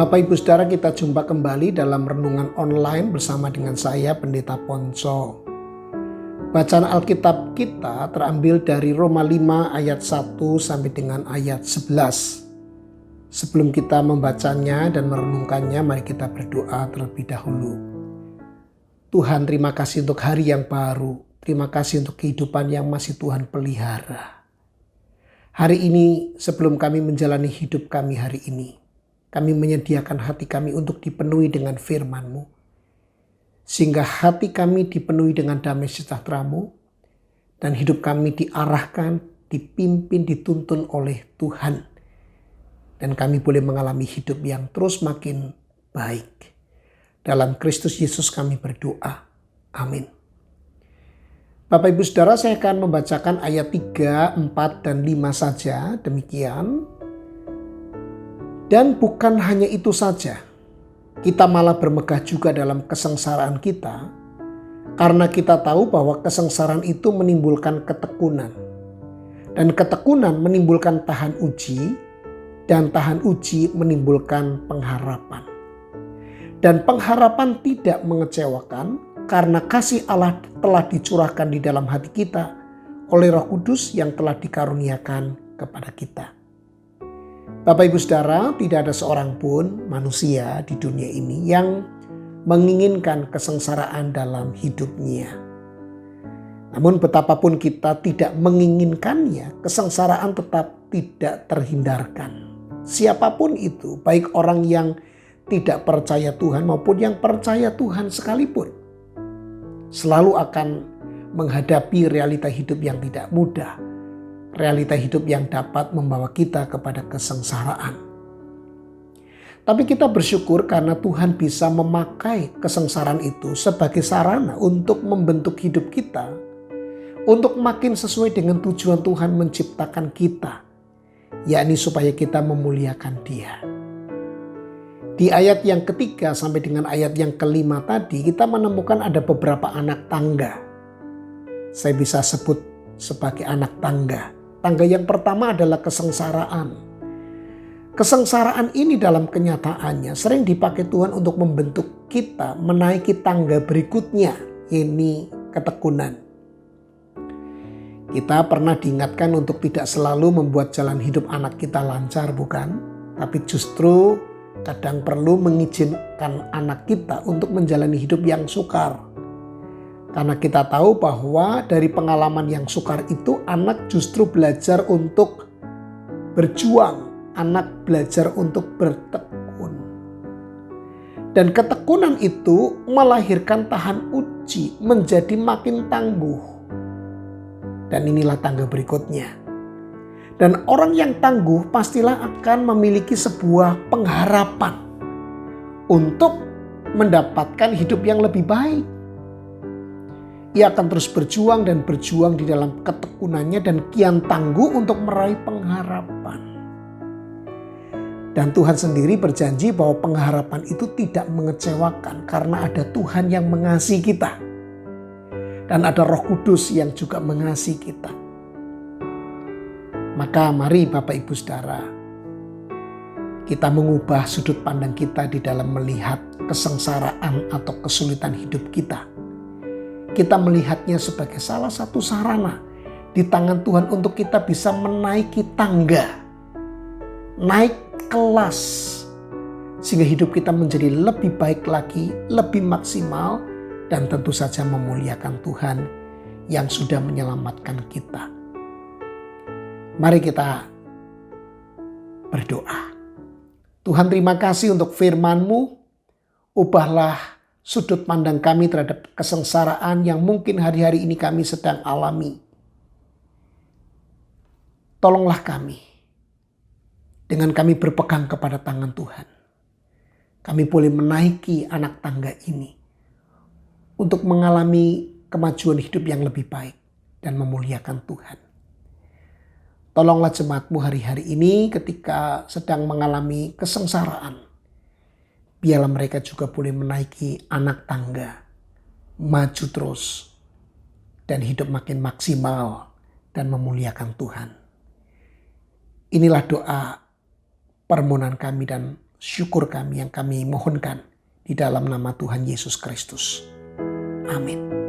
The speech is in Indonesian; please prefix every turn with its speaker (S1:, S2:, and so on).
S1: Bapak Ibu Saudara, kita jumpa kembali dalam renungan online bersama dengan saya Pendeta Ponco. Bacaan Alkitab kita terambil dari Roma 5 ayat 1 sampai dengan ayat 11. Sebelum kita membacanya dan merenungkannya, mari kita berdoa terlebih dahulu. Tuhan, terima kasih untuk hari yang baru. Terima kasih untuk kehidupan yang masih Tuhan pelihara. Hari ini sebelum kami menjalani hidup kami hari ini, kami menyediakan hati kami untuk dipenuhi dengan firman-Mu. Sehingga hati kami dipenuhi dengan damai sejahtera-Mu. Dan hidup kami diarahkan, dipimpin, dituntun oleh Tuhan. Dan kami boleh mengalami hidup yang terus makin baik. Dalam Kristus Yesus kami berdoa. Amin. Bapak Ibu Saudara, saya akan membacakan ayat 3, 4, dan 5 saja. Demikian. Dan bukan hanya itu saja, kita malah bermegah juga dalam kesengsaraan kita, karena kita tahu bahwa kesengsaraan itu menimbulkan ketekunan. Dan ketekunan menimbulkan tahan uji, dan tahan uji menimbulkan pengharapan. Dan pengharapan tidak mengecewakan, karena kasih Allah telah dicurahkan di dalam hati kita oleh Roh Kudus yang telah dikaruniakan kepada kita. Bapak Ibu Saudara, tidak ada seorang pun manusia di dunia ini yang menginginkan kesengsaraan dalam hidupnya. Namun betapapun kita tidak menginginkannya, kesengsaraan tetap tidak terhindarkan. Siapapun itu, baik orang yang tidak percaya Tuhan maupun yang percaya Tuhan sekalipun, selalu akan menghadapi realita hidup yang tidak mudah. Realita hidup yang dapat membawa kita kepada kesengsaraan. Tapi kita bersyukur karena Tuhan bisa memakai kesengsaraan itu sebagai sarana untuk membentuk hidup kita, untuk makin sesuai dengan tujuan Tuhan menciptakan kita, yakni supaya kita memuliakan Dia. Di ayat yang ketiga sampai dengan ayat yang kelima tadi, kita menemukan ada beberapa anak tangga. Saya bisa sebut sebagai anak tangga. Tangga yang pertama adalah kesengsaraan. Kesengsaraan ini dalam kenyataannya sering dipakai Tuhan untuk membentuk kita menaiki tangga berikutnya, ini ketekunan. Kita pernah diingatkan untuk tidak selalu membuat jalan hidup anak kita lancar, bukan? Tapi justru kadang perlu mengizinkan anak kita untuk menjalani hidup yang sukar. Karena kita tahu bahwa dari pengalaman yang sukar itu anak justru belajar untuk berjuang. Anak belajar untuk bertekun. Dan ketekunan itu melahirkan tahan uji menjadi makin tangguh. Dan inilah tangga berikutnya. Dan orang yang tangguh pastilah akan memiliki sebuah pengharapan untuk mendapatkan hidup yang lebih baik. Ia akan terus berjuang dan berjuang di dalam ketekunannya dan kian tangguh untuk meraih pengharapan. Dan Tuhan sendiri berjanji bahwa pengharapan itu tidak mengecewakan karena ada Tuhan yang mengasihi kita. Dan ada Roh Kudus yang juga mengasihi kita. Maka mari Bapak Ibu Saudara, kita mengubah sudut pandang kita di dalam melihat kesengsaraan atau kesulitan hidup kita. Kita melihatnya sebagai salah satu sarana di tangan Tuhan untuk kita bisa menaiki tangga, naik kelas, sehingga hidup kita menjadi lebih baik lagi, lebih maksimal, dan tentu saja memuliakan Tuhan yang sudah menyelamatkan kita. Mari kita berdoa. Tuhan, terima kasih untuk firman-Mu. Ubahlah sudut pandang kami terhadap kesengsaraan yang mungkin hari-hari ini kami sedang alami. Tolonglah kami. Dengan kami berpegang kepada tangan Tuhan. Kami boleh menaiki anak tangga ini. Untuk mengalami kemajuan hidup yang lebih baik. Dan memuliakan Tuhan. Tolonglah jemaat-Mu hari-hari ini ketika sedang mengalami kesengsaraan. Biarlah mereka juga boleh menaiki anak tangga, maju terus, dan hidup makin maksimal dan memuliakan Tuhan. Inilah doa permohonan kami dan syukur kami yang kami mohonkan di dalam nama Tuhan Yesus Kristus. Amin.